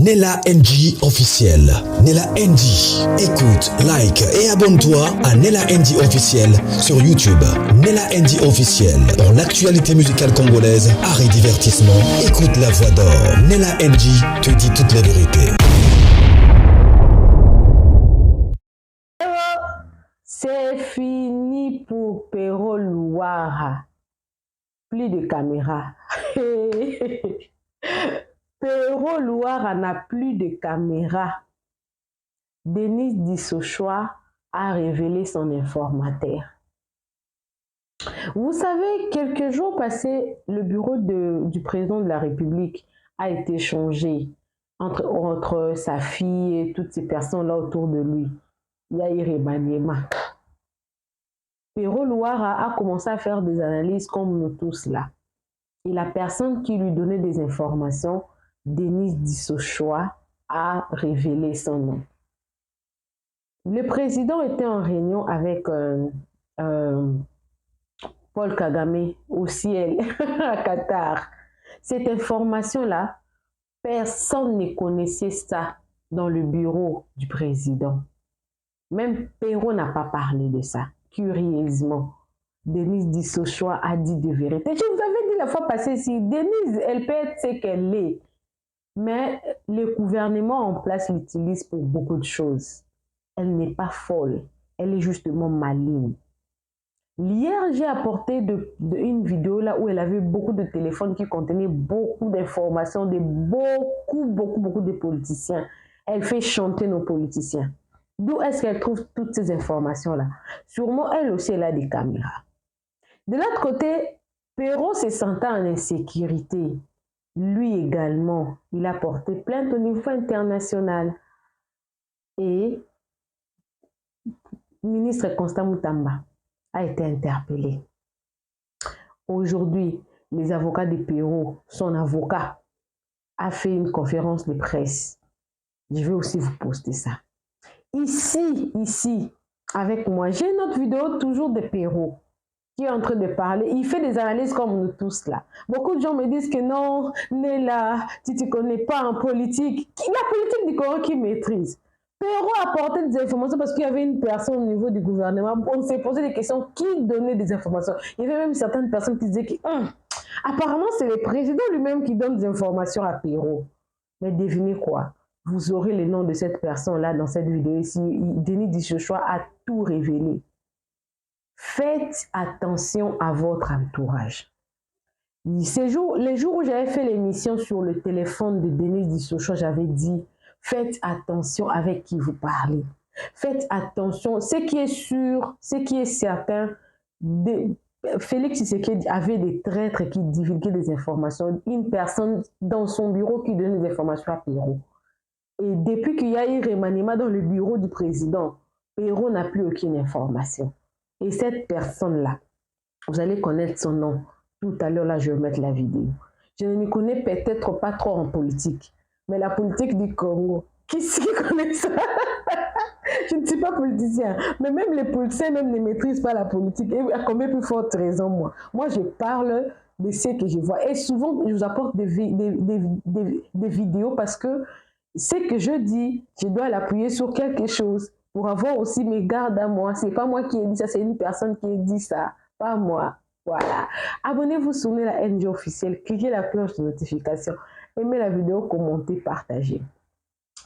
Nella NG officiel. Nella NG. Écoute, like et abonne-toi à Nella NG officiel sur YouTube. Nella NG officiel. Pour l'actualité musicale congolaise, art et divertissement, écoute la voix d'or. Nella NG te dit toutes les vérités. C'est fini pour Pero Louara. Plus de caméras. Pero Louara n'a plus de caméras. Denis Dissochoa a révélé son informateur. Vous savez, quelques jours passés, le bureau du président de la République a été changé entre sa fille et toutes ces personnes-là autour de lui. Yahya Maniema. Pero Louara a commencé à faire des analyses comme nous tous là. Et la personne qui lui donnait des informations, Denis Dissochoa, a révélé son nom. Le président était en réunion avec Paul Kagame au ciel à Qatar. Cette information-là, personne ne connaissait ça dans le bureau du président. Même Pero n'a pas parlé de ça. Curieusement, Denis Dissochoa a dit de vérité. Je vous avais dit la fois passée, si Denise, elle peut être ce qu'elle est, mais le gouvernement en place l'utilise pour beaucoup de choses. Elle n'est pas folle, elle est justement maligne. Hier, j'ai apporté une vidéo là où elle avait beaucoup de téléphones qui contenaient beaucoup d'informations de beaucoup de politiciens. Elle fait chanter nos politiciens. D'où est-ce qu'elle trouve toutes ces informations-là? Sûrement, elle aussi, elle a des caméras. De l'autre côté, Pero se sentant en insécurité. Lui également, il a porté plainte au niveau international. Et le ministre Constant Moutamba a été interpellé. Aujourd'hui, les avocats de Pero, son avocat, a fait une conférence de presse. Je vais aussi vous poster ça. Ici, avec moi, j'ai une autre vidéo toujours de Pero qui est en train de parler. Il fait des analyses comme nous tous là. Beaucoup de gens me disent que non, Nella, tu ne connais pas en politique. La politique du Congo qui maîtrise. Pero a apporté des informations parce qu'il y avait une personne au niveau du gouvernement. On s'est posé des questions. Qui donnait des informations? Il y avait même certaines personnes qui disaient que apparemment c'est le président lui-même qui donne des informations à Pero. Mais devinez quoi? Vous aurez le nom de cette personne-là dans cette vidéo ici. Denis Dissochoa a tout révélé. Faites attention à votre entourage. Les jours où j'avais fait l'émission sur le téléphone de Denis Dissochoa, j'avais dit, faites attention avec qui vous parlez. Faites attention. Ce qui est sûr, ce qui est certain, Félix Tshisekedi avait des traîtres qui divulguaient des informations. Une personne dans son bureau qui donnait des informations à Pero. Et depuis qu'il y a eu remaniement dans le bureau du président, Pero n'a plus aucune information. Et cette personne-là, vous allez connaître son nom. Tout à l'heure, là, je vais mettre la vidéo. Je ne m'y connais peut-être pas trop en politique, mais la politique du Congo, qui connaît ça? Je ne suis pas politicien, mais même les politiciens même ne maîtrisent pas la politique. Et à combien plus forte raison, moi? Moi, je parle de ce que je vois. Et souvent, je vous apporte des vidéos parce que ce que je dis, je dois l'appuyer sur quelque chose pour avoir aussi mes gardes à moi. C'est pas moi qui ai dit ça, c'est une personne qui a dit ça, pas moi. Voilà. Abonnez-vous sur la NG officielle, cliquez la cloche de notification, aimez la vidéo, commentez, partagez.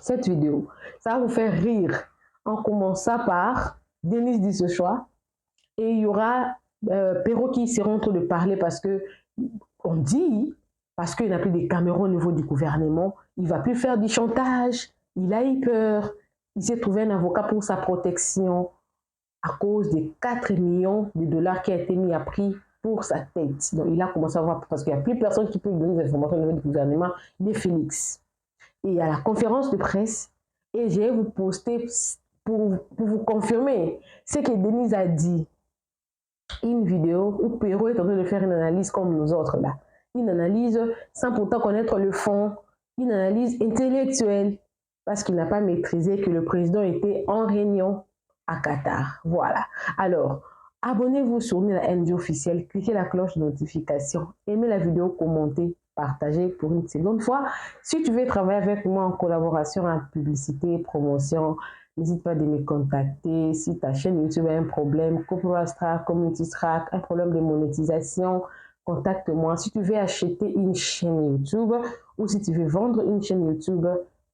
Cette vidéo, ça va vous faire rire en commençant par Denis Dissochoa et il y aura Pero qui sera en train de parler parce que on dit, parce qu'il n'a plus de caméras au niveau du gouvernement, il ne va plus faire du chantage, il a eu peur, il s'est trouvé un avocat pour sa protection à cause des 4 millions de dollars qui a été mis à prix pour sa tête. Donc il a commencé à voir, parce qu'il n'y a plus personne qui peut lui donner des informations au niveau du gouvernement, des Félix. Et à la conférence de presse, et je vais vous poster pour vous confirmer ce que Denise a dit. Une vidéo où Pero est en train de faire une analyse comme nous autres là. Une analyse sans pourtant connaître le fond, une analyse intellectuelle, parce qu'il n'a pas maîtrisé que le président était en réunion à Qatar. Voilà. Alors, abonnez-vous sur la NG officielle, cliquez la cloche de notification, aimez la vidéo, commentez, partager pour une seconde fois. Si tu veux travailler avec moi en collaboration en publicité, promotion, n'hésite pas de me contacter. Si ta chaîne YouTube a un problème, Copyright Strike, Community Strike, un problème de monétisation, contacte-moi. Si tu veux acheter une chaîne YouTube ou si tu veux vendre une chaîne YouTube,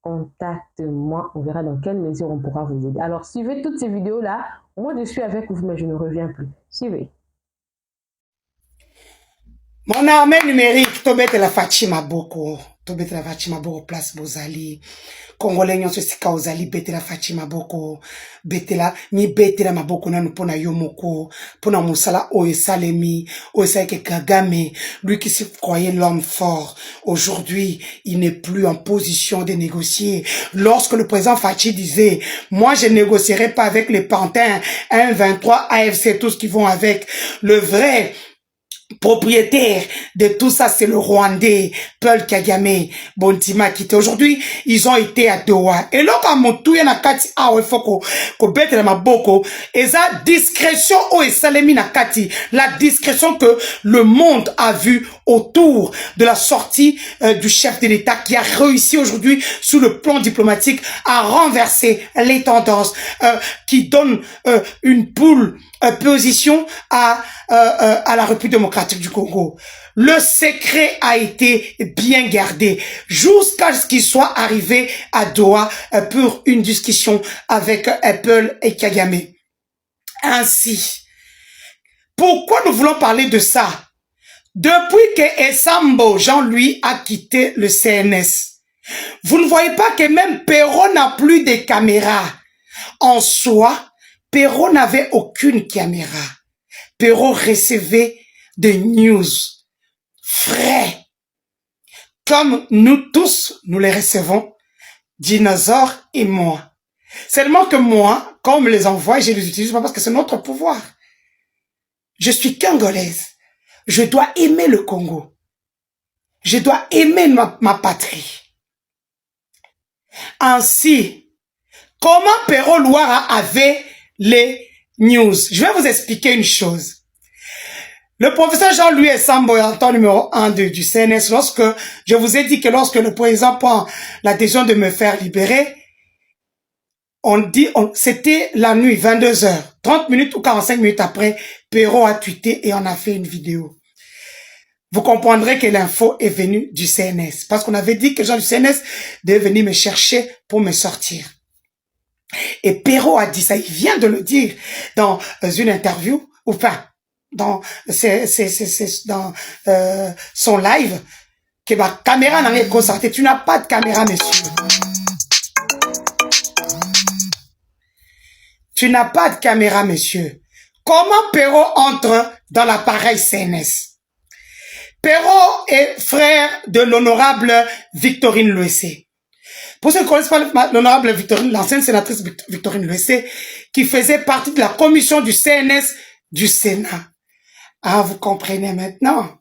contacte-moi. On verra dans quelle mesure on pourra vous aider. Alors, suivez toutes ces vidéos-là. Moi, je suis avec vous, mais je ne reviens plus. Suivez. Mon armée numérique, tobete la Fatima Boko. Tobete la Fatima Boko, place Bozali. Congolais nyonso sika ozali bete la Fatima Boko. Bete la, mi bete la maboko nanu pona yomoko. Pona musala oesalemi. Oesaleke Kagame. Lui qui se croyait l'homme fort. Aujourd'hui, il n'est plus en position de négocier. Lorsque le président Fachi disait, moi je négocierai pas avec les pantins, 1-23, AFC, tous qui vont avec. Le vrai propriétaire de tout ça, c'est le Rwandais, Paul Kagame, Bontima Kite. Aujourd'hui, ils ont été à Doha. Et là, quand mon tout y na kati, ah ouais, faut qu'on bête la maboko. Et ça, discrétion, oh, et salemi na kati. La discrétion que le monde a vue autour de la sortie du chef de l'État qui a réussi aujourd'hui, sous le plan diplomatique, à renverser les tendances, qui donne une poule position à la République démocratique du Congo. Le secret a été bien gardé jusqu'à ce qu'il soit arrivé à Doha pour une discussion avec Apple et Kagame. Ainsi, pourquoi nous voulons parler de ça? Depuis que Esambo Jean-Louis a quitté le CNS, vous ne voyez pas que même Perrault n'a plus de caméra. En soi, Perrault n'avait aucune caméra. Perrault recevait des news frais. Comme nous tous, nous les recevons, Dinosaure et moi. Seulement que moi, quand on me les envoie, je les utilise pas parce que c'est notre pouvoir. Je suis congolaise. Je dois aimer le Congo. Je dois aimer ma patrie. Ainsi, comment Perrault Louara avait les news? Je vais vous expliquer une chose. Le professeur Jean-Louis Esambo est en temps numéro 1 du CNS. Lorsque je vous ai dit que lorsque le président prend la décision de me faire libérer, c'était la nuit, 22h, 30 minutes ou 45 minutes après, Perrault a tweeté et on a fait une vidéo. Vous comprendrez que l'info est venue du CNS. Parce qu'on avait dit que les gens du CNS devaient venir me chercher pour me sortir. Et Perrault a dit ça, il vient de le dire dans une interview, ou enfin, dans son live, que ma caméra n'a pas sorti. Tu n'as pas de caméra, monsieur. Tu n'as pas de caméra, monsieur. Comment Perrault entre dans l'appareil CNS? Perrault est frère de l'honorable Victorine Luessé. Pour ceux qui ne connaissent pas l'honorable Victorine, l'ancienne sénatrice Victorine Luessé, qui faisait partie de la commission du CNS du Sénat. Ah, vous comprenez maintenant.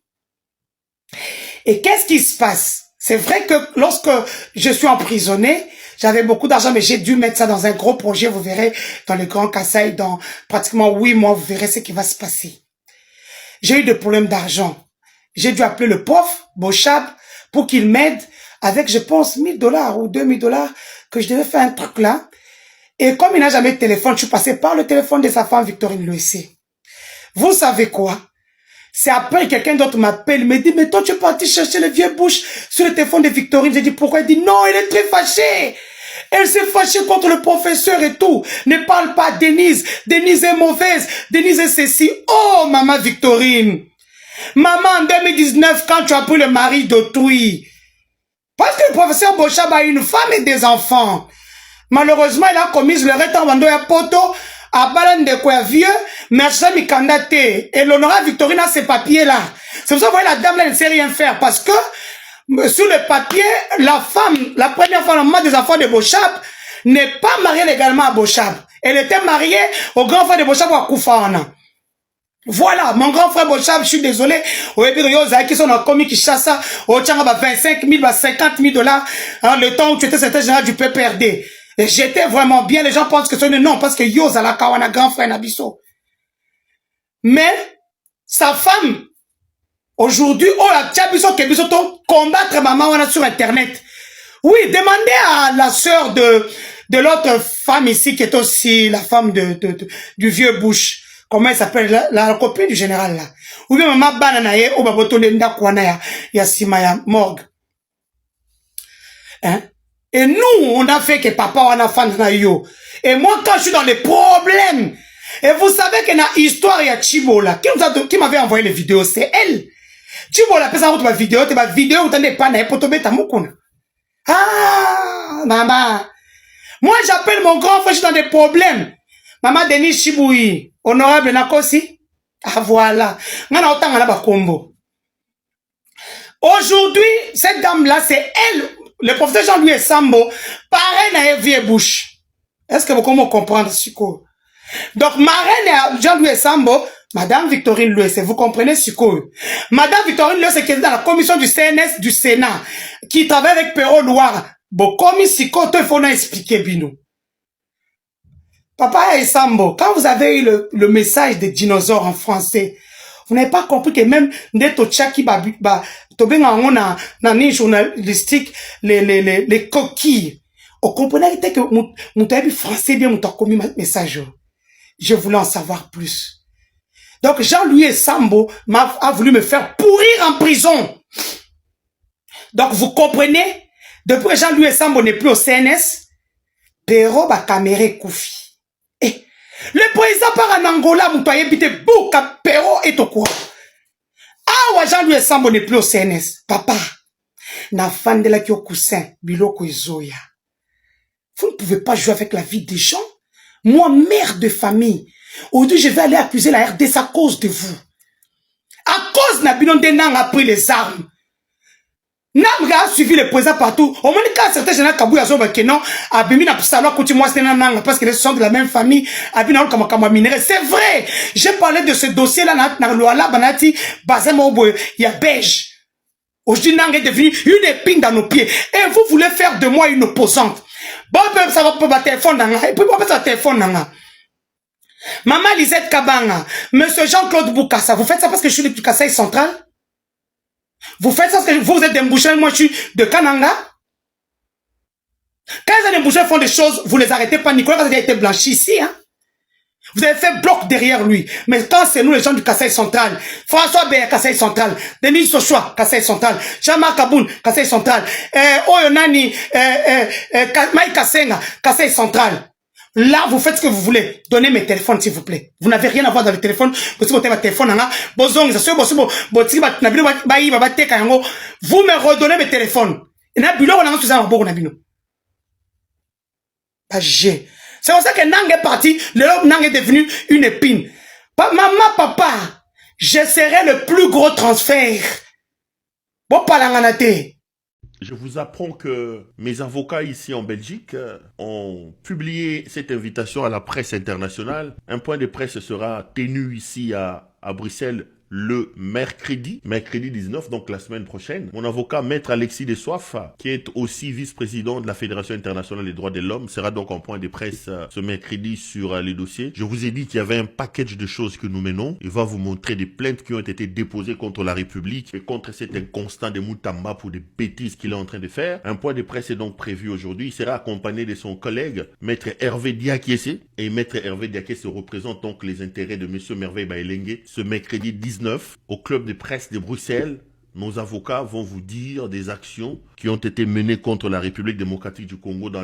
Et qu'est-ce qui se passe? C'est vrai que lorsque je suis emprisonné, j'avais beaucoup d'argent, mais j'ai dû mettre ça dans un gros projet. Vous verrez dans le Grand Kassai, dans pratiquement 8 mois, vous verrez ce qui va se passer. J'ai eu des problèmes d'argent. J'ai dû appeler le prof, Bochab, pour qu'il m'aide avec, je pense, 1 000 $ ou 2 000 $ que je devais faire un truc là. Et comme il n'a jamais de téléphone, je suis passé par le téléphone de sa femme, Victorine Luessé. Vous savez quoi? C'est après quelqu'un d'autre m'appelle, me dit, mais toi tu es parti chercher le vieux bouche sur le téléphone de Victorine. J'ai dit, pourquoi? Il dit, non, il est très fâché. Elle s'est fâchée contre le professeur et tout. Ne parle pas Denise. Denise est mauvaise. Denise est ceci. Oh, maman Victorine. Maman, en 2019, quand tu as pris le mari d'autrui, parce que le professeur Bochab a une femme et des enfants. Malheureusement, il a commis le retard à poto, à balan de quoi vieux, mais à mi candidaté. Et l'honorable Victorine a ces papiers-là. C'est pour ça que vous voyez, la dame là, elle ne sait rien faire. Parce que, sur le papier, la femme, la première femme, la maman des enfants de Bochab, n'est pas mariée légalement à Bochab. Elle était mariée au grand frère de Bochab à Koufana. Voilà, mon grand frère Bochab, je suis désolé. Au Ebirioza, qui sont en commis qui chassent ça, au Tchanga, 25 000, 50 000 $, hein, le temps où tu étais secrétaire général du PPRD. Et j'étais vraiment bien, les gens pensent que c'est non, parce que Yoza, la Kawana, grand frère Nabiso. Mais, sa femme, Aujourd'hui, oh la Tchabiso Kebisoto combattre maman sur internet. Oui, demandez à la sœur de l'autre femme ici qui est aussi la femme du vieux Bush. Comment elle s'appelle, la copine du général là. Ou bien maman bananaye ou baboto lenda kwana ya simaya morgue. Hein? Et nous, on a fait que papa on a fan na yo. Et moi quand je suis dans les problèmes, et vous savez que dans l'histoire il y a Chibola qui m'avait envoyé les vidéos, c'est elle. Chibola pesa route ma vidéo, te ma vidéo utande pas na poto beta mukuna. Ah, maman. Moi, j'appelle mon grand frère, je suis dans des problèmes. Maman Denis Chiboui, honorable Nakosi. Ah, voilà. Aujourd'hui, cette dame-là, c'est elle, le professeur Jean-Louis Sambo, pareil à Evie Bush. Est-ce que vous comprenez ce coup? Donc, marraine Jean-Louis Sambo, Madame Victorine Louis, vous comprenez ce coup? Madame Victorine Louis, c'est qui est dans la commission du CNS du Sénat, qui travaille avec Perrault Loire. Bon, comme ici, quand il faut expliquer, Bino. Papa et Sambo, quand vous avez eu le message des dinosaures en français, vous n'avez pas compris que même Neto Tchaki journalistique, les coquilles. Vous comprenez que vous avez français bien, vous avez commis message. Je voulais en savoir plus. Donc, Jean-Louis Sambo a voulu me faire pourrir en prison. Donc, vous comprenez? Depuis que Jean-Louis Sambo n'est plus au CNS, Perrault va caméré Koufi. Et le président par en Angola, vous voyez, Bouka Perrault est au courant. Ah, Jean-Louis Sambo n'est plus au CNS. Papa, na fan de la qui au coussin, Biloko Zoya. Vous ne pouvez pas jouer avec la vie des gens. Moi, mère de famille, aujourd'hui, je vais aller accuser la RDC à cause de vous. À cause de Binondenang a pris les armes. Namga a suivi le président partout. Au moins, quand certains gens Kabouya Zoba Kenon, Abimina Psalo, Koutimwa Stenanang, parce qu'ils sont de la même famille, Abina Kama Minere. C'est vrai. J'ai parlé de ce dossier-là, dans Loala, Banati, Bazemo, il y a beige. Aujourd'hui, Nang est devenu une épine dans nos pieds. Et vous voulez faire de moi une opposante. Bon, ça va pas téléphone dans et puis pas ça téléphone dans Maman Lisette Kabanga, Monsieur Jean-Claude Boukassa, vous faites ça parce que je suis du Kasaï central? Vous faites ça parce que vous êtes des Mbouchés, moi je suis de Kananga? Quand les Mbouchés font des choses, vous les arrêtez pas. Nicolas a été blanchi ici, hein? Vous avez fait bloc derrière lui. Mais quand c'est nous les gens du Kasaï central, François Béa, Kasaï central, Denis Sochoa, Kasaï central, Jean-Marc Kaboun, Kasaï central, Oyonani, Maï Kasenga, Kasaï central. Là, vous faites ce que vous voulez. Donnez mes téléphones, s'il vous plaît. Vous n'avez rien à voir dans le téléphone. Vous me redonnez mes téléphones. C'est pour ça que Nang est parti. L'Europe Nang est devenu une épine. Maman, papa, je serai le plus gros transfert. Bon, palanganate. Je vous apprends que mes avocats ici en Belgique ont publié cette invitation à la presse internationale. Un point de presse sera tenu ici à Bruxelles le mercredi 19, donc la semaine prochaine. Mon avocat, Maître Alexis Dessoif, qui est aussi vice-président de la Fédération internationale des droits de l'homme, sera donc en point de presse ce mercredi sur les dossiers. Je vous ai dit qu'il y avait un package de choses que nous menons. Il va vous montrer des plaintes qui ont été déposées contre la République et contre cet inconstant de Moutamba pour des bêtises qu'il est en train de faire. Un point de presse est donc prévu aujourd'hui. Il sera accompagné de son collègue, Maître Hervé Diakese. Et Maître Hervé Diakese représente donc les intérêts de Monsieur Merveille Baelengue ce mercredi 19 au club de presse de Bruxelles. Nos avocats vont vous dire des actions qui ont été menées contre la République démocratique du Congo dans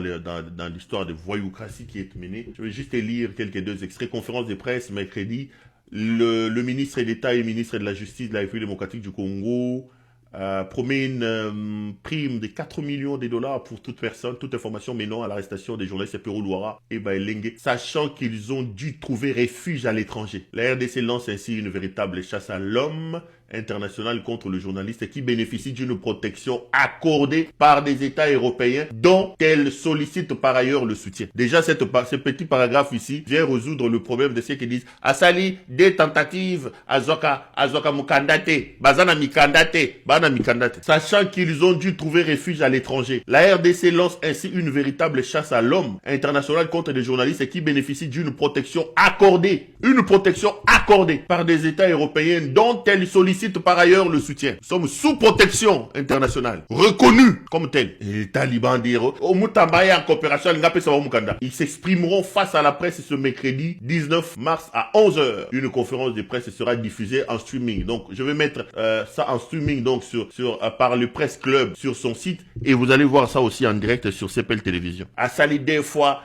l'histoire de voyoucratie qui est menée. Je vais juste lire deux extraits. Conférence de presse mercredi. Le ministre d'État et ministre de la Justice de la République démocratique du Congo promet une prime de 4 millions de dollars pour toute personne, toute information menant à l'arrestation des journalistes Perrault Loire et Baelengue, sachant qu'ils ont dû trouver refuge à l'étranger. La RDC lance ainsi une véritable chasse à l'homme internationale contre le journaliste qui bénéficie d'une protection accordée par des États européens dont elle sollicite par ailleurs le soutien. Déjà, ce petit paragraphe ici vient résoudre le problème de ceux qui disent Asali, des tentatives, Azoka Mukandate, Bazana Mikandate, Bana Mikandate. Sachant qu'ils ont dû trouver refuge à l'étranger. La RDC lance ainsi une véritable chasse à l'homme internationale contre des journalistes qui bénéficient d'une protection accordée. Une protection accordée par des États européens dont elle sollicite sollicite par ailleurs le soutien. Nous sommes sous protection internationale, reconnus comme tels. Et les talibans diront, en coopération, ils s'exprimeront face à la presse ce mercredi 19 mars à 11h. Une conférence de presse sera diffusée en streaming. Donc, je vais mettre ça en streaming donc par le Presse Club sur son site et vous allez voir ça aussi en direct sur CPL Télévision. À sali deux fois,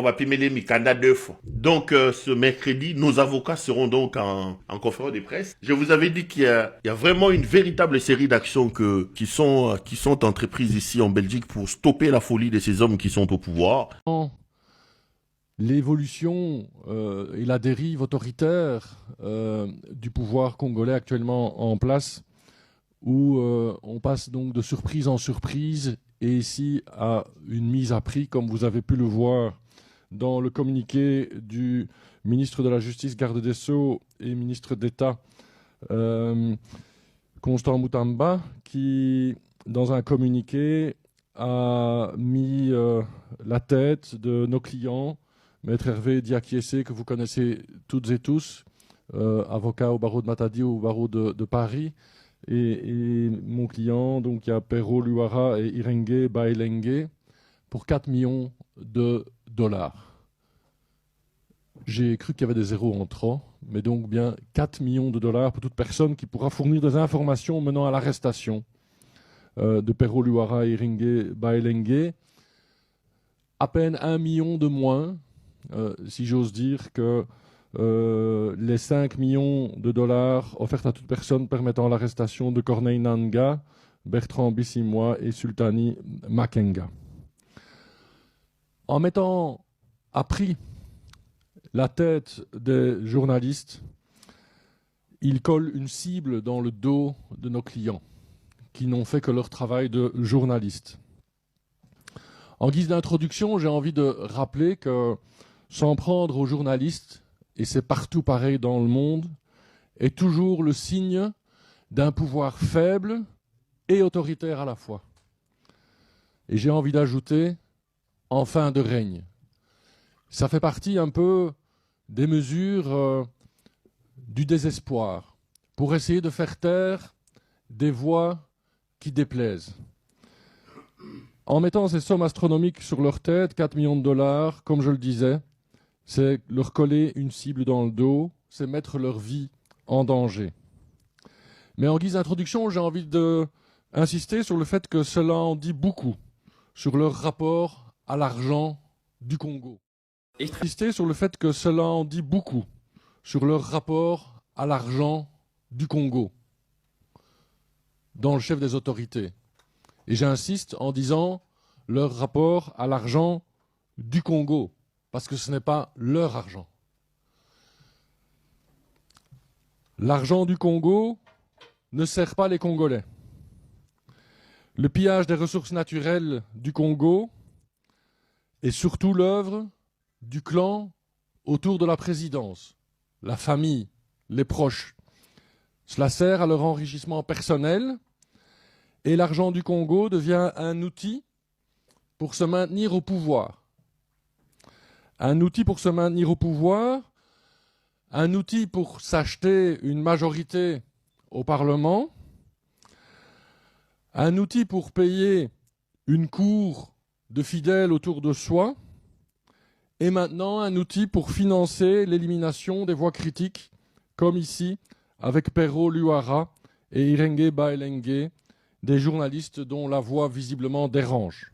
Bapimele Mikanda 2 fois. Donc, ce mercredi, nos avocats seront donc en conférence de presse. Je vous avais dit qu'il y a vraiment une véritable série d'actions qui sont entreprises ici en Belgique pour stopper la folie de ces hommes qui sont au pouvoir. L'évolution et la dérive autoritaire du pouvoir congolais actuellement en place, où on passe donc de surprise en surprise et ici à une mise à prix, comme vous avez pu le voir dans le communiqué du ministre de la Justice, garde des Sceaux et ministre d'État Constant Mutamba, qui, dans un communiqué, a mis la tête de nos clients, Maître Hervé Diakiese, que vous connaissez toutes et tous, avocat au barreau de Matadi, au barreau de Paris, et mon client, donc il y a Pero Luara et Irenge Bailenge, pour 4 millions de dollars. J'ai cru qu'il y avait des zéros en trop, mais donc bien 4 millions de dollars pour toute personne qui pourra fournir des informations menant à l'arrestation de Pero Luara et Irenge Bailenge. À peine 1 million de moins, si j'ose dire, que les 5 millions de dollars offerts à toute personne permettant l'arrestation de Corneille Nangaa, Bertrand Bissimois et Sultani Makenga. En mettant à prix la tête des journalistes, ils collent une cible dans le dos de nos clients, qui n'ont fait que leur travail de journaliste. En guise d'introduction, j'ai envie de rappeler que s'en prendre aux journalistes, et c'est partout pareil dans le monde, est toujours le signe d'un pouvoir faible et autoritaire à la fois. Et j'ai envie d'ajouter, en fin de règne. Ça fait partie un peu des mesures du désespoir, pour essayer de faire taire des voix qui déplaisent. En mettant ces sommes astronomiques sur leur tête, 4 millions de dollars, comme je le disais, c'est leur coller une cible dans le dos, c'est mettre leur vie en danger. Mais en guise d'introduction, j'ai envie d'insister sur le fait que cela en dit beaucoup sur leur rapport à l'argent du Congo. Insister sur le fait que cela en dit beaucoup sur leur rapport à l'argent du Congo dans le chef des autorités. Et j'insiste en disant leur rapport à l'argent du Congo, parce que ce n'est pas leur argent. L'argent du Congo ne sert pas les Congolais. Le pillage des ressources naturelles du Congo est surtout l'œuvre du clan autour de la présidence, la famille, les proches. Cela sert à leur enrichissement personnel et l'argent du Congo devient un outil pour se maintenir au pouvoir. Un outil pour se maintenir au pouvoir, un outil pour s'acheter une majorité au Parlement, un outil pour payer une cour de fidèles autour de soi, et maintenant un outil pour financer l'élimination des voix critiques, comme ici avec Pero Luara et Irenge Bailenge, des journalistes dont la voix visiblement dérange.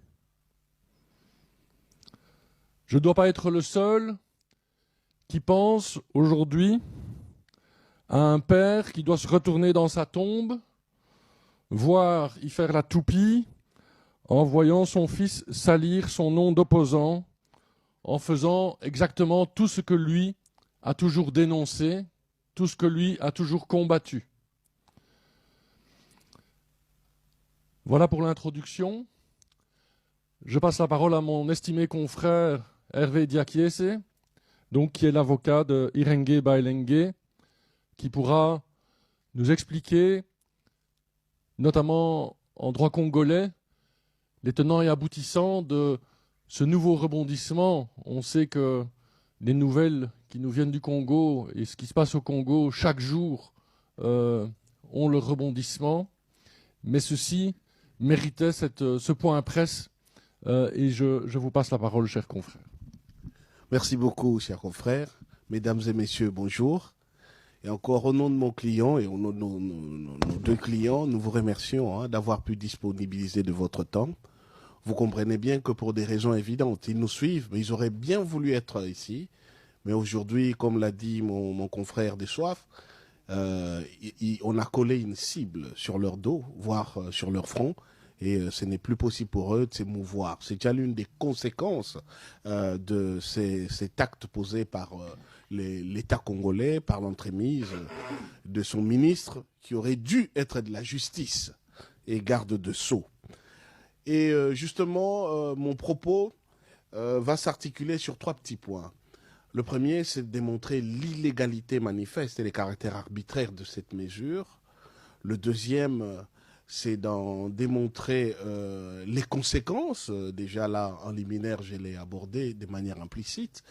Je ne dois pas être le seul qui pense aujourd'hui à un père qui doit se retourner dans sa tombe, voire y faire la toupie, en voyant son fils salir son nom d'opposant, en faisant exactement tout ce que lui a toujours dénoncé, tout ce que lui a toujours combattu. Voilà pour l'introduction. Je passe la parole à mon estimé confrère Hervé Diakiese, donc qui est l'avocat de Irenge Bailenge, qui pourra nous expliquer, notamment en droit congolais, les tenants et aboutissants de ce nouveau rebondissement. On sait que les nouvelles qui nous viennent du Congo et ce qui se passe au Congo chaque jour ont leur rebondissement, mais ceci méritait ce point presse et je vous passe la parole, chers confrères. Merci beaucoup, chers confrères. Mesdames et messieurs, bonjour. Et encore au nom de mon client et au nom de nos deux clients, nous vous remercions d'avoir pu disponibiliser de votre temps. Vous comprenez bien que pour des raisons évidentes, ils nous suivent, mais ils auraient bien voulu être ici. Mais aujourd'hui, comme l'a dit mon confrère des Soifs, on a collé une cible sur leur dos, voire sur leur front, et ce n'est plus possible pour eux de s'émouvoir. C'est déjà l'une des conséquences de cet acte posé par l'État congolais, par l'entremise de son ministre, qui aurait dû être de la justice et garde de sceau. Et justement, mon propos va s'articuler sur 3 petits points. Le premier, c'est de démontrer l'illégalité manifeste et les caractères arbitraires de cette mesure. Le deuxième, c'est d'en démontrer les conséquences. Déjà là, en liminaire, je l'ai abordé de manière implicite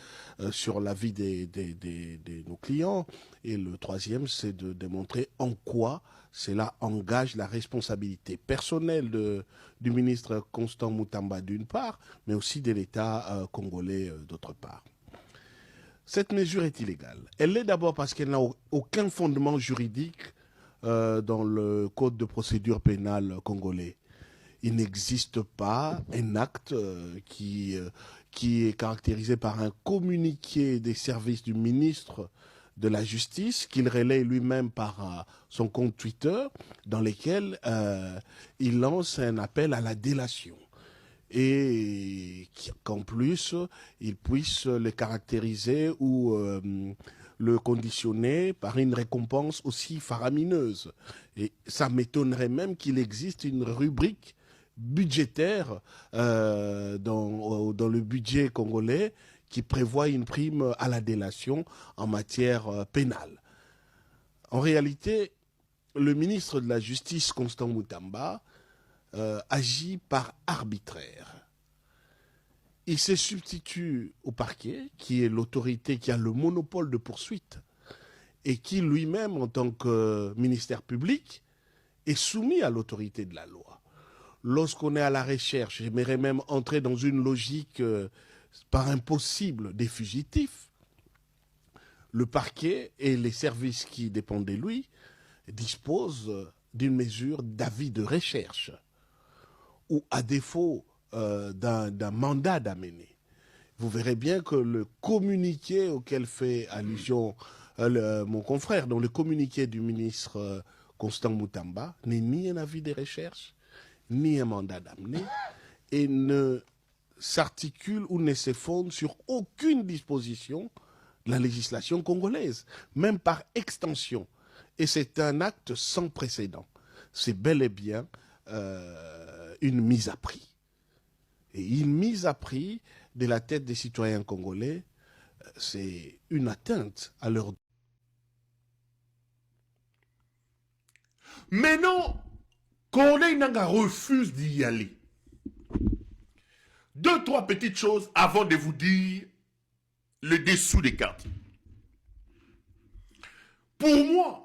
sur la vie de nos clients. Et le troisième, c'est de démontrer en quoi cela engage la responsabilité personnelle du ministre Constant Mutamba d'une part, mais aussi de l'État congolais d'autre part. Cette mesure est illégale. Elle l'est d'abord parce qu'elle n'a aucun fondement juridique dans le code de procédure pénale congolais. Il n'existe pas un acte qui est caractérisé par un communiqué des services du ministre de la Justice qu'il relaie lui-même par son compte Twitter, dans lequel il lance un appel à la délation. Et qu'en plus, il puisse le caractériser ou le conditionner par une récompense aussi faramineuse. Et ça m'étonnerait même qu'il existe une rubrique budgétaire dans le budget congolais qui prévoit une prime à la délation en matière pénale. En réalité, le ministre de la Justice, Constant Mutamba, agit par arbitraire. Il se substitue au parquet, qui est l'autorité qui a le monopole de poursuite, et qui lui-même, en tant que ministère public, est soumis à l'autorité de la loi. Lorsqu'on est à la recherche, j'aimerais même entrer dans une logique par impossible des fugitifs, le parquet et les services qui dépendent de lui disposent d'une mesure d'avis de recherche, ou à défaut d'un mandat d'amener. Vous verrez bien que le communiqué auquel fait allusion mon confrère, dans le communiqué du ministre Constant Mutamba, n'est ni un avis de recherche, ni un mandat d'amener, et ne s'articule ou ne se fonde sur aucune disposition de la législation congolaise, même par extension. Et c'est un acte sans précédent. C'est bel et bien une mise à prix. Et une mise à prix de la tête des citoyens congolais, c'est une atteinte à leur... Mais non, Corneille Nangaa refuse d'y aller. 2, 3 petites choses avant de vous dire le dessous des cartes. Pour moi,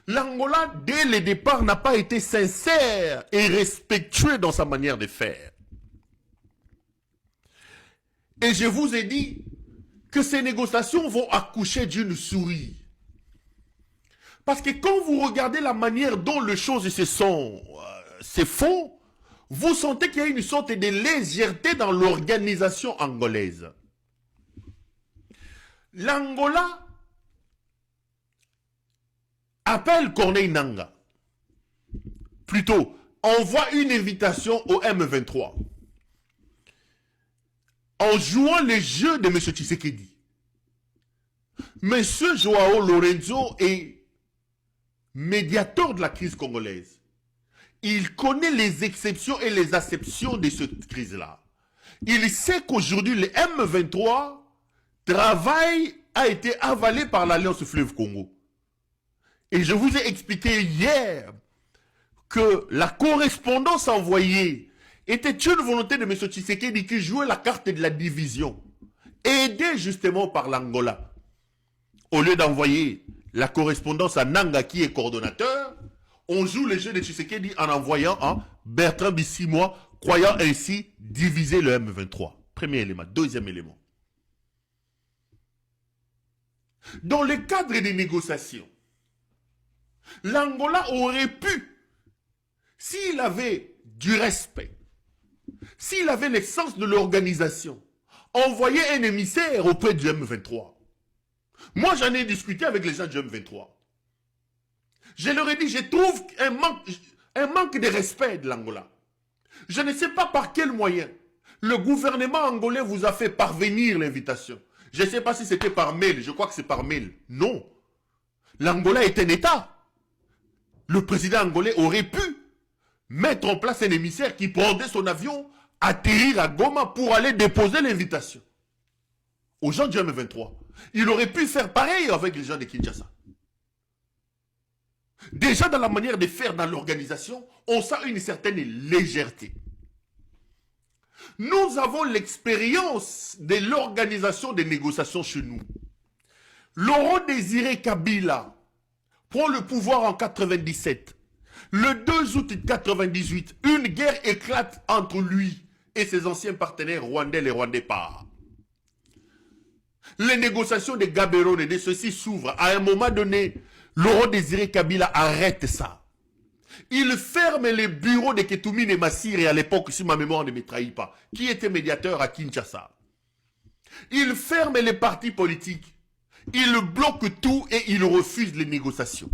l'Angola, dès le départ, n'a pas été sincère et respectueux dans sa manière de faire. Et je vous ai dit que ces négociations vont accoucher d'une souris. Parce que quand vous regardez la manière dont les choses se font, vous sentez qu'il y a une sorte de légèreté dans l'organisation angolaise. L'Angola appelle Corneille Nangaa. Plutôt, envoie une invitation au M23. En jouant les jeux de M. Tshisekedi. M. Joao Lorenzo est médiateur de la crise congolaise. Il connaît les exceptions et les acceptions de cette crise-là. Il sait qu'aujourd'hui, le M23 a été avalé par l'Alliance Fleuve Congo. Et je vous ai expliqué hier que la correspondance envoyée était une volonté de M. Tshisekedi qui jouait la carte de la division, aidé justement par l'Angola. Au lieu d'envoyer la correspondance à Nanga qui est coordonnateur, on joue le jeu de Tshisekedi en envoyant Bertrand Bissimois, croyant ainsi diviser le M23. Premier élément. Deuxième élément. Dans le cadre des négociations, l'Angola aurait pu, s'il avait du respect, s'il avait le sens de l'organisation, envoyer un émissaire auprès du M23. Moi, j'en ai discuté avec les gens du M23. Je leur ai dit, je trouve un manque de respect de l'Angola. Je ne sais pas par quel moyen le gouvernement angolais vous a fait parvenir l'invitation. Je ne sais pas si c'était par mail, je crois que c'est par mail. Non. L'Angola est un État. Le président angolais aurait pu mettre en place un émissaire qui prendrait son avion, atterrir à Goma pour aller déposer l'invitation aux gens du M23. Il aurait pu faire pareil avec les gens de Kinshasa. Déjà dans la manière de faire dans l'organisation, on sent une certaine légèreté. Nous avons l'expérience de l'organisation des négociations chez nous. Laurent Désiré Kabila prend le pouvoir en 97. Le 2 août 98, une guerre éclate entre lui et ses anciens partenaires rwandais, les Rwandais partent. Les négociations de Gaborone et de ceux-ci s'ouvrent. À un moment donné, Laurent Désiré Kabila arrête ça. Il ferme les bureaux de Ketoumine et Massiri à l'époque, si ma mémoire ne me trahit pas, qui était médiateur à Kinshasa. Il ferme les partis politiques. Il bloque tout et il refuse les négociations.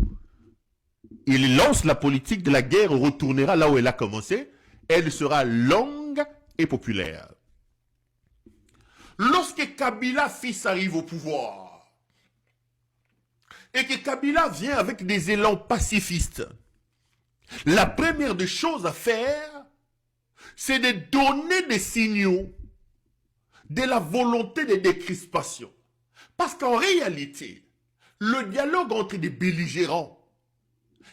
Il lance la politique de la guerre, retournera là où elle a commencé. Elle sera longue et populaire. Lorsque Kabila fils arrive au pouvoir et que Kabila vient avec des élans pacifistes, la première des choses à faire, c'est de donner des signaux de la volonté de décrispation. Parce qu'en réalité, le dialogue entre des belligérants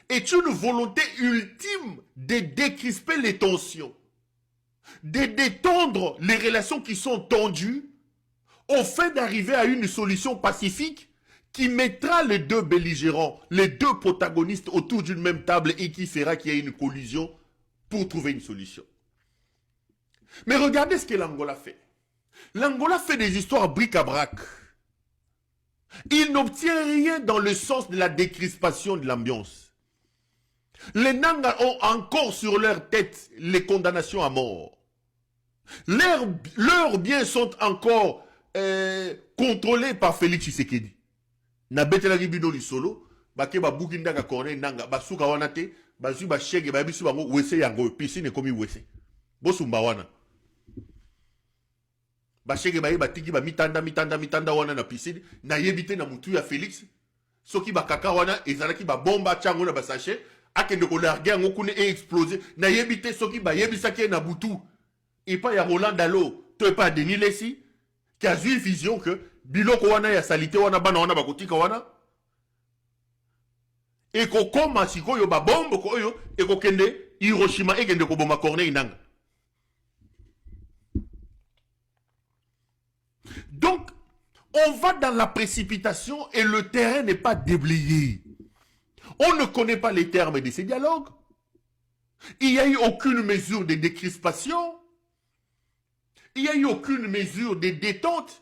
est une volonté ultime de décrisper les tensions, de détendre les relations qui sont tendues, au fait d'arriver à une solution pacifique qui mettra les deux belligérants, les deux protagonistes autour d'une même table et qui fera qu'il y ait une collision pour trouver une solution. Mais regardez ce que l'Angola fait. L'Angola fait des histoires bric-à-brac. Il n'obtient rien dans le sens de la décrispation de l'ambiance. Les Nanga ont encore sur leur tête les condamnations à mort. Leurs biens sont encore contrôlés par Félix Tshisekedi. Na betelaki bino lisolo bake babuki ndanga corner nanga basuka wana te bazu ba shege ba bisu bango wese yango piscine komi wese bosumba wana ba shege ba batiki ba mitanda wana na piscine na yebite na mutu ya Félix soki ba kaka wana ezalaki ba bomba chango na ba sachet akende ko larguer yango kune et exploser na yebite soki ba yebisaki na butu et pas ya Roland Dalo to pas Denis Lessi qui a eu vision que biloko wana ya salite wana bana wana bakotika wana eko koma sikoyo ba bombe ko oyo eko kende Hiroshima ekende ko bomba Corneille Nanga. Donc on va dans la précipitation et le terrain n'est pas déblayé. On ne connaît pas les termes de ces dialogues. Il n'y a eu aucune mesure de décrispation. Il n'y a eu aucune mesure de détente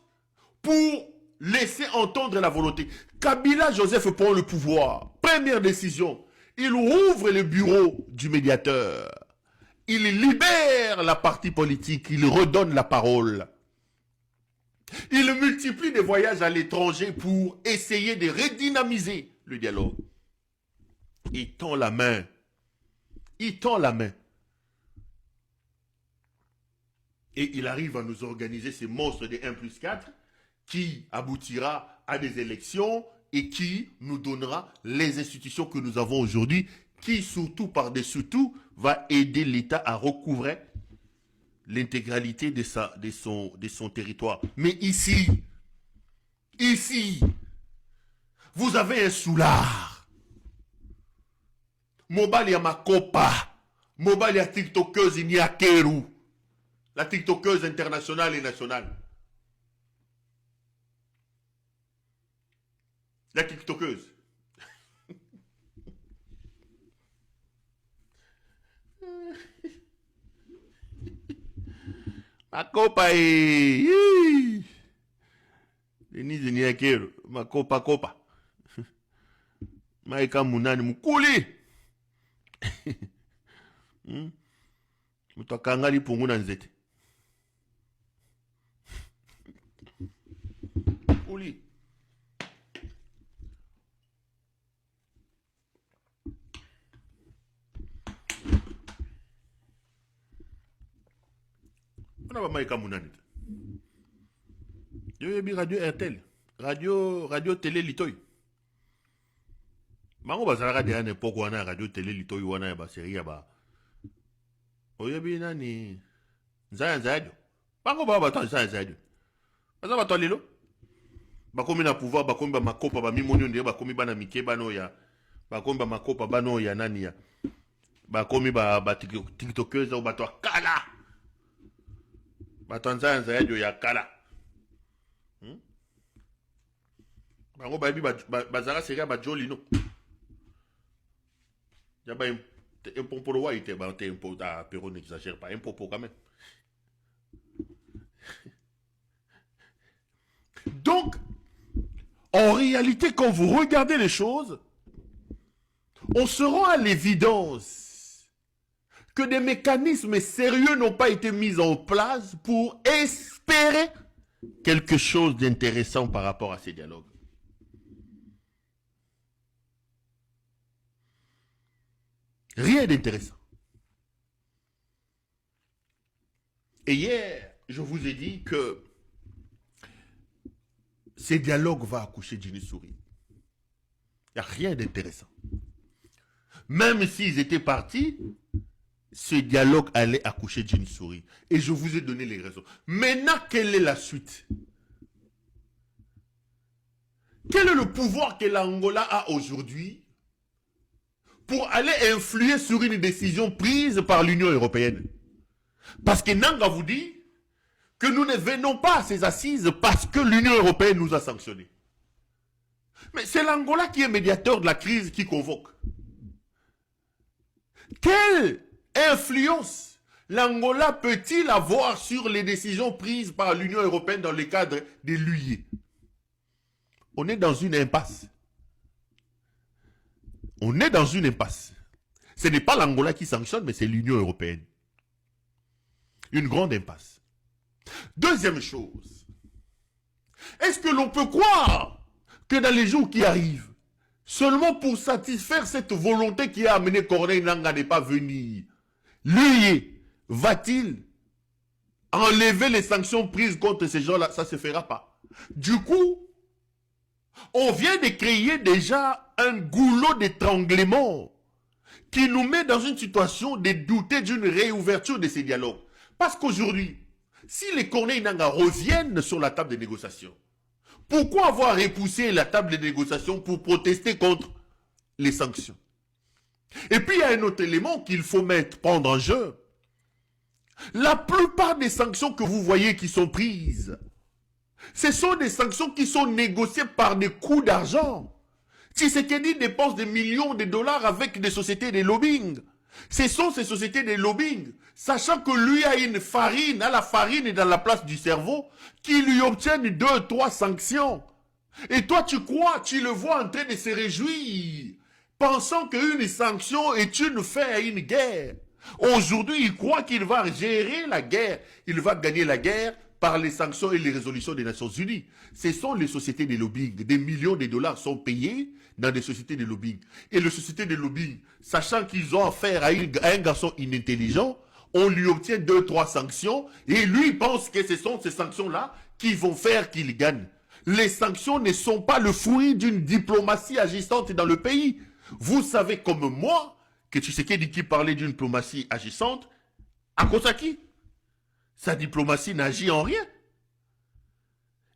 pour laisser entendre la volonté. Kabila Joseph prend le pouvoir. Première décision, il ouvre le bureau du médiateur. Il libère la partie politique, il redonne la parole. Il multiplie des voyages à l'étranger pour essayer de redynamiser le dialogue. Il tend la main. Il tend la main. Et il arrive à nous organiser ces monstres de 1+4 qui aboutira à des élections et qui nous donnera les institutions que nous avons aujourd'hui, qui surtout par-dessus tout va aider l'État à recouvrer l'intégralité de son territoire. Mais ici, vous avez un soulard. Mobali ya Makopa, Mobali ya TikTokeuse Niakeru, la TikTokeuse internationale et nationale. La TikTokeuse Makopa Denise Niakero, Makopa. Maika Munani Mukuli. Mutakangari Punguna Nzete. Mukuli. On a pas Maika Munani. Yo radio RTL. Radio télé litoy. Mango bazalaka de ane poko wana radio télé litoy wana ya ba série ya ba. Oyebi nani Nzaya. Mango ba bato Nzaya. Baza bato lelo. Bakomi na pouvoir, bakomi ba makopa ba mimoni onde bakomi bana mike bano ya. Bakomi ba makopa bano ya nani ya. Bakomi ba tiktokeuse ou bato kala. Bato Nzaya ya kala. Bango bayebi bazara série ba joli no. Ya ba un pompolo wa ite ba un po da pero n'exagère pas un popo quand même. Donc en réalité quand vous regardez les choses, on se rend à l'évidence que des mécanismes sérieux n'ont pas été mis en place pour espérer quelque chose d'intéressant par rapport à ces dialogues. Rien d'intéressant. Et hier, je vous ai dit que ces dialogues vont accoucher d'une souris. Il n'y a rien d'intéressant. Même s'ils étaient partis, ce dialogue allait accoucher d'une souris. Et je vous ai donné les raisons. Maintenant, quelle est la suite? Quel est le pouvoir que l'Angola a aujourd'hui pour aller influer sur une décision prise par l'Union européenne? Parce que Nanga vous dit que nous ne venons pas à ces assises parce que l'Union européenne nous a sanctionnés. Mais c'est l'Angola qui est médiateur de la crise qui convoque. Quelle influence l'Angola peut-il avoir sur les décisions prises par l'Union européenne dans le cadre de l'UE? On est dans une impasse. On est dans une impasse. Ce n'est pas l'Angola qui sanctionne, mais c'est l'Union européenne. Une grande impasse. Deuxième chose. Est-ce que l'on peut croire que dans les jours qui arrivent, seulement pour satisfaire cette volonté qui a amené Corneille Nangaa n'est pas venir, l'UE va-t-il enlever les sanctions prises contre ces gens-là? Ça ne se fera pas. Du coup, on vient de créer déjà un goulot d'étranglement qui nous met dans une situation de douter d'une réouverture de ces dialogues. Parce qu'aujourd'hui, si les Corneille Nangaa reviennent sur la table de négociation, pourquoi avoir repoussé la table de négociation pour protester contre les sanctions? Et puis il y a un autre élément qu'il faut prendre en jeu. La plupart des sanctions que vous voyez qui sont prises, ce sont des sanctions qui sont négociées par des coûts d'argent. Tshisekedi dépense des millions de dollars avec des sociétés de lobbying. Ce sont ces sociétés de lobbying, sachant que lui a une farine, la farine est dans la place du cerveau, qui lui obtiennent 2, 3 sanctions. Et toi tu crois, tu le vois en train de se réjouir, pensant qu'une sanction est une fin à une guerre. Aujourd'hui, il croit qu'il va gérer la guerre. Il va gagner la guerre par les sanctions et les résolutions des Nations Unies. Ce sont les sociétés de lobbying. Des millions de dollars sont payés dans des sociétés de lobbying. Et les sociétés de lobbying, sachant qu'ils ont affaire à un garçon inintelligent, on lui obtient 2, 3 sanctions et lui pense que ce sont ces sanctions-là qui vont faire qu'il gagne. Les sanctions ne sont pas le fruit d'une diplomatie agissante dans le pays. Vous savez comme moi que Tshisekedi qui parlait d'une diplomatie agissante, à cause à qui? Sa diplomatie n'agit en rien.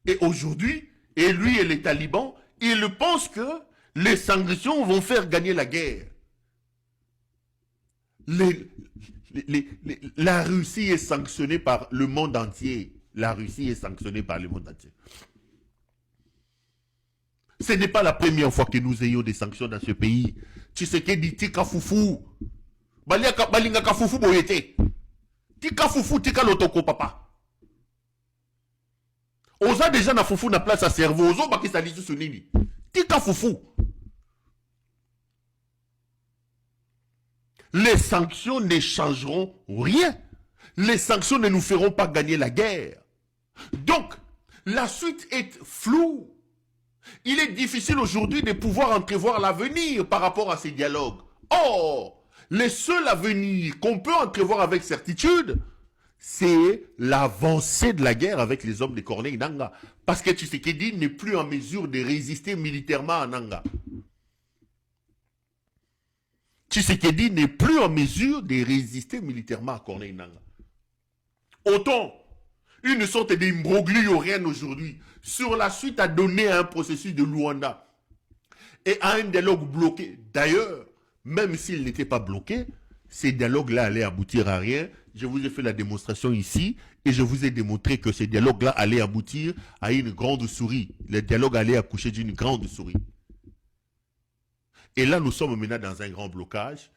Et aujourd'hui, et lui et les talibans, ils pensent que les sanctions vont faire gagner la guerre. La Russie est sanctionnée par le monde entier. La Russie est sanctionnée par le monde entier. Ce n'est pas la première fois que nous ayons des sanctions dans ce pays. Tshisekedi tika fufu. Balinga ka fufu boyete. Tika fufu tika lotoko papa. Oza déjà na foufou na place à cerveau. Ozo baki sa lisu sunini. Tika foufou. Les sanctions ne changeront rien. Les sanctions ne nous feront pas gagner la guerre. Donc, la suite est floue. Il est difficile aujourd'hui de pouvoir entrevoir l'avenir par rapport à ces dialogues. Or, les seuls avenirs qu'on peut entrevoir avec certitude, c'est l'avancée de la guerre avec les hommes de Corneille Nangaa. Parce que Tshisekedi n'est plus en mesure de résister militairement à Nangaa. Tshisekedi n'est plus en mesure de résister militairement à Corneille Nangaa. Autant, une sorte d'imbroglio rien aujourd'hui sur la suite à donner à un processus de Luanda et à un dialogue bloqué. D'ailleurs, même s'il n'était pas bloqué, ces dialogues-là allaient aboutir à rien. Je vous ai fait la démonstration ici et je vous ai démontré que ces dialogues-là allaient aboutir à une grande souris. Le dialogue allait accoucher d'une grande souris. Et là, nous sommes maintenant dans un grand blocage.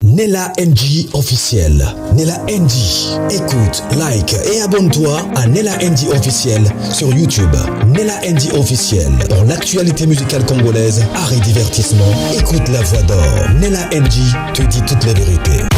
Nella NG officiel. Nella NG. Écoute, like et abonne-toi à Nella NG officiel sur YouTube. Nella NG officiel. Pour l'actualité musicale congolaise, art et divertissement, écoute la voix d'or. Nella NG te dit toutes les vérités.